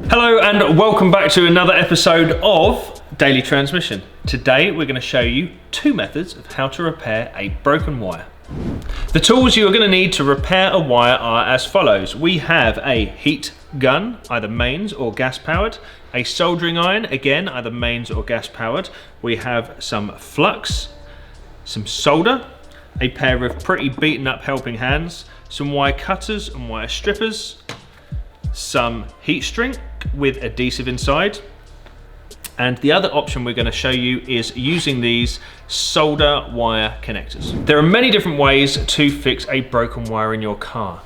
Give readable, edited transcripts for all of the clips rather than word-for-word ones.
Hello and welcome back to another episode of Daily Transmission. Today we're going to show you two methods of how to repair a broken wire. The tools you're going to need to repair a wire are as follows. We have a heat gun, either mains or gas powered, a soldering iron, again either mains or gas powered. We have some flux, some solder, a pair of pretty beaten up helping hands, some wire cutters and wire strippers, some heat shrink with adhesive inside, and the other option we're going to show you is using these solder wire connectors. There are many different ways to fix a broken wire in your car,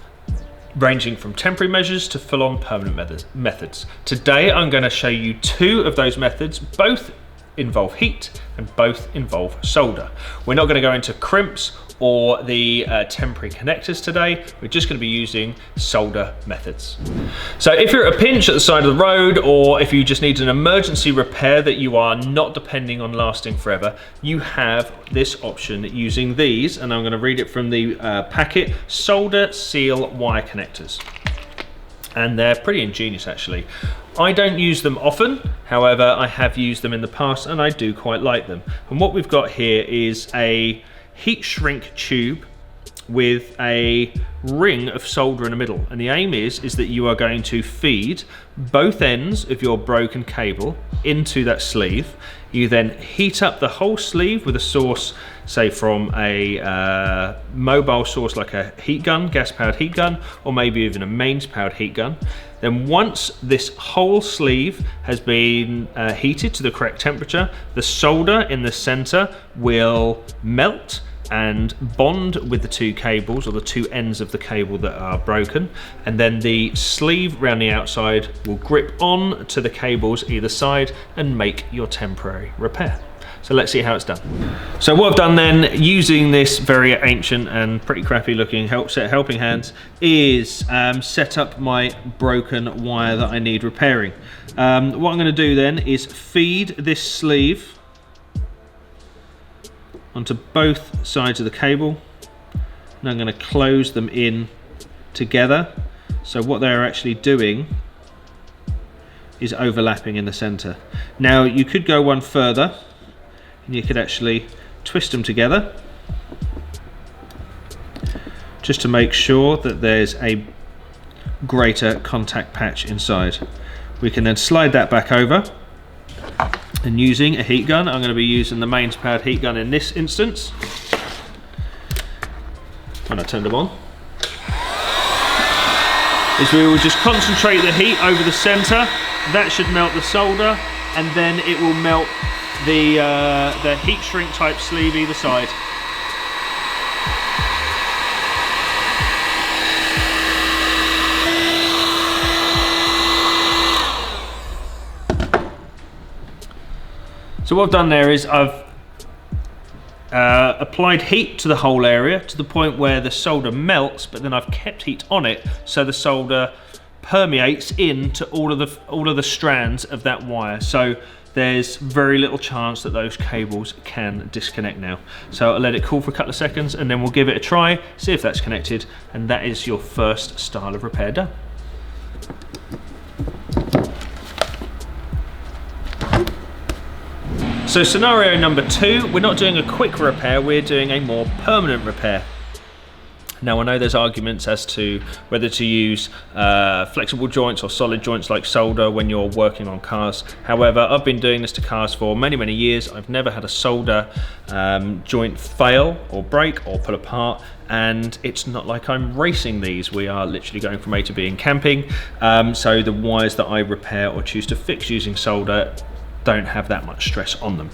ranging from temporary measures to full-on permanent methods. Today I'm going to show you two of those methods. Both involve heat and both involve solder. We're not going to go into crimps or the temporary connectors today. We're just going to be using solder methods. So if you're at a pinch at the side of the road, or if you just need an emergency repair that you are not depending on lasting forever, you have this option using these, and I'm going to read it from the packet, solder seal wire connectors. And they're pretty ingenious actually. I don't use them often, however I have used them in the past and I do quite like them. And what we've got here is a heat shrink tube with a ring of solder in the middle, and the aim is that you are going to feed both ends of your broken cable into that sleeve. You then heat up the whole sleeve with a source, say from a mobile source like a heat gun, gas powered heat gun, or maybe even a mains powered heat gun. Then once this whole sleeve has been heated to the correct temperature, the solder in the center will melt and bond with the two cables, or the two ends of the cable that are broken, and then the sleeve around the outside will grip on to the cables either side and make your temporary repair. So let's see how it's done. So what I've done then, using this very ancient and pretty crappy looking helping hands, is set up my broken wire that I need repairing. What I'm going to do then is feed this sleeve onto both sides of the cable, and I'm going to close them in together. So what they're actually doing is overlapping in the center. Now you could go one further and you could actually twist them together just to make sure that there's a greater contact patch inside. We can then slide that back over, and using a heat gun, I'm going to be using the mains powered heat gun in this instance. When I turned them on, is we will just concentrate the heat over the center. That should melt the solder, and then it will melt the heat shrink type sleeve either side. So what I've done there is I've applied heat to the whole area to the point where the solder melts, but then I've kept heat on it so the solder permeates into all of the strands of that wire. So there's very little chance that those cables can disconnect now. So I'll let it cool for a couple of seconds and then we'll give it a try, see if that's connected, and that is your first style of repair done. So scenario number two, we're not doing a quick repair, we're doing a more permanent repair. Now I know there's arguments as to whether to use flexible joints or solid joints like solder when you're working on cars. However, I've been doing this to cars for many, many years. I've never had a solder joint fail or break or pull apart, and it's not like I'm racing these. We are literally going from A to B in camping. So the wires that I repair or choose to fix using solder don't have that much stress on them.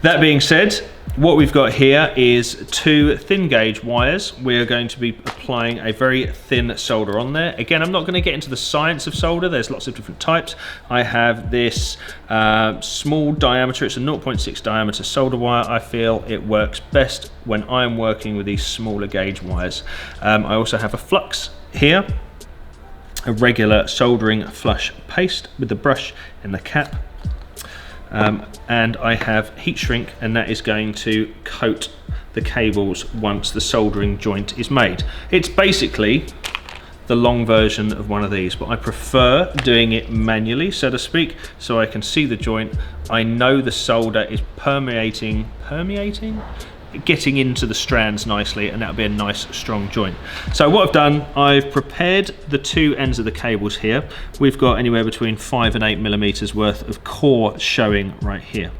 That being said, what we've got here is two thin gauge wires. We're going to be applying a very thin solder on there. Again, I'm not going to get into the science of solder. There's lots of different types. I have this small diameter. It's a 0.6 diameter solder wire. I feel it works best when I'm working with these smaller gauge wires. I also have a flux here, a regular soldering flush paste with the brush in the cap. And I have heat shrink, and that is going to coat the cables once the soldering joint is made. It's basically the long version of one of these, but I prefer doing it manually, so to speak, so I can see the joint. I know the solder is permeating, getting into the strands nicely, and that'll be a nice strong joint. So what I've done, I've prepared the two ends of the cables here. We've got anywhere between 5 and 8 millimeters worth of core showing right here.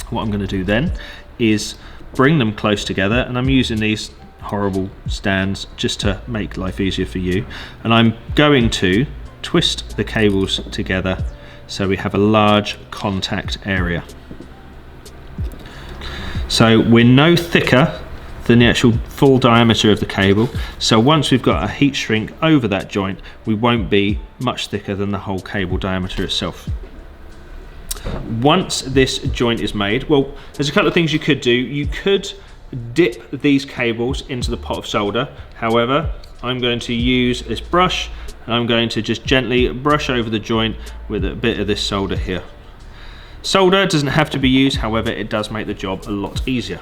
What I'm going to do then is bring them close together, and I'm using these horrible stands just to make life easier for you, and I'm going to twist the cables together so we have a large contact area. So we're no thicker than the actual full diameter of the cable, so once we've got a heat shrink over that joint, we won't be much thicker than the whole cable diameter itself. Once this joint is made, well, there's a couple of things you could do. You could dip these cables into the pot of solder. However, I'm going to use this brush, and I'm going to just gently brush over the joint with a bit of this solder here. Solder doesn't have to be used, however, it does make the job a lot easier.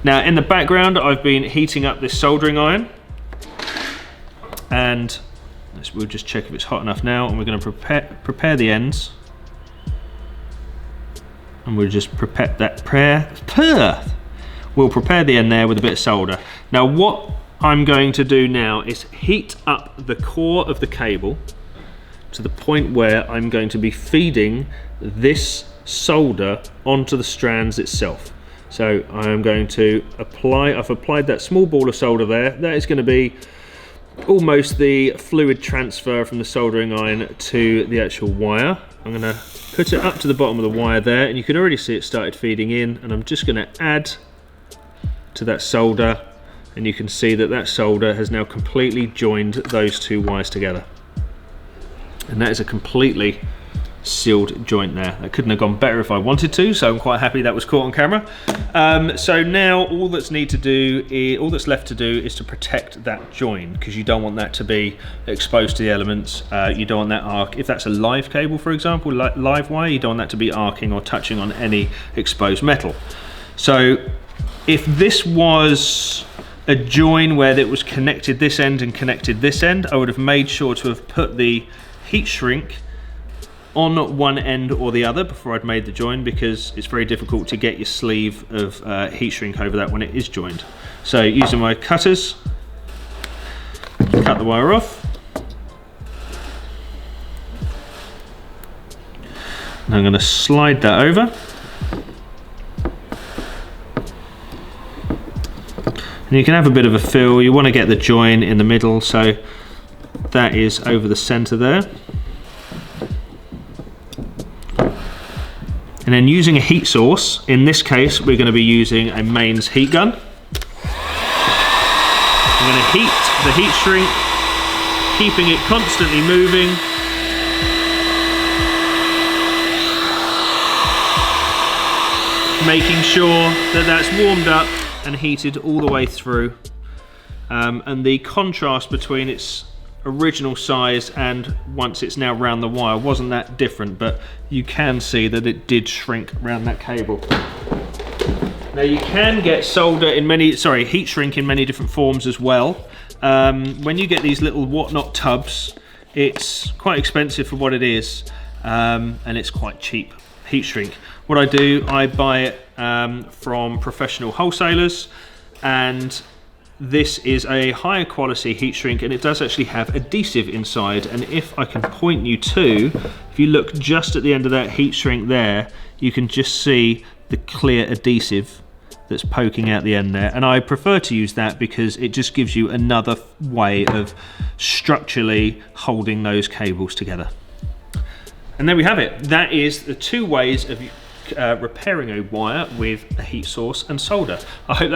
Now, in the background, I've been heating up this soldering iron, and we'll just check if it's hot enough now, and we're going to prepare the ends. And we'll just prepare the end there with a bit of solder. Now what I'm going to do now is heat up the core of the cable to the point where I'm going to be feeding this solder onto the strands itself. So I'm going to I've applied that small ball of solder there. That is going to be almost the fluid transfer from the soldering iron to the actual wire. I'm going to put it up to the bottom of the wire there, and you can already see it started feeding in, and I'm just going to add to that solder, and you can see that that solder has now completely joined those two wires together, and that is a completely sealed joint there. That couldn't have gone better if I wanted to, so I'm quite happy that was caught on camera. So now all that's left to do is to protect that joint, because you don't want that to be exposed to the elements. You don't want that arc, if that's a live cable, for example, live wire, you don't want that to be arcing or touching on any exposed metal. So if this was a join where it was connected this end and connected this end, I would have made sure to have put the heat shrink on one end or the other before I'd made the join, because it's very difficult to get your sleeve of heat shrink over that when it is joined. So using my cutters, cut the wire off. And I'm going to slide that over. And you can have a bit of a feel. You want to get the join in the middle, so that is over the center there. And then using a heat source, in this case we're going to be using a mains heat gun. I'm going to heat the heat shrink, keeping it constantly moving. Making sure that that's warmed up and heated all the way through. And the contrast between its original size and once it's now round the wire wasn't that different, but you can see that it did shrink around that cable. Now you can get heat shrink in many different forms as well. When you get these little whatnot tubs, it's quite expensive for what it is, and it's quite cheap heat shrink. What I do, I buy it from professional wholesalers, and this is a higher quality heat shrink, and it does actually have adhesive inside. And if I can point you to, if you look just at the end of that heat shrink there, you can just see the clear adhesive that's poking out the end there. And I prefer to use that because it just gives you another way of structurally holding those cables together. And there we have it. That is the two ways of repairing a wire with a heat source and solder. I hope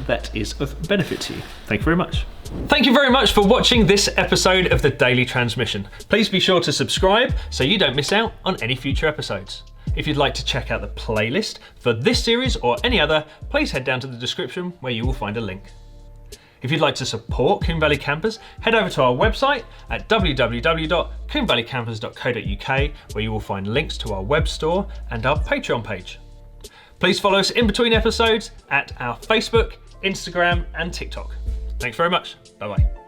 that is of benefit to you. Thank you very much. Thank you very much for watching this episode of The Daily Transmission. Please be sure to subscribe so you don't miss out on any future episodes. If you'd like to check out the playlist for this series or any other, please head down to the description where you will find a link. If you'd like to support Combe Valley Campers, head over to our website at www.combevalleycampers.co.uk, where you will find links to our web store and our Patreon page. Please follow us in between episodes at our Facebook, Instagram and TikTok. Thanks very much. Bye bye.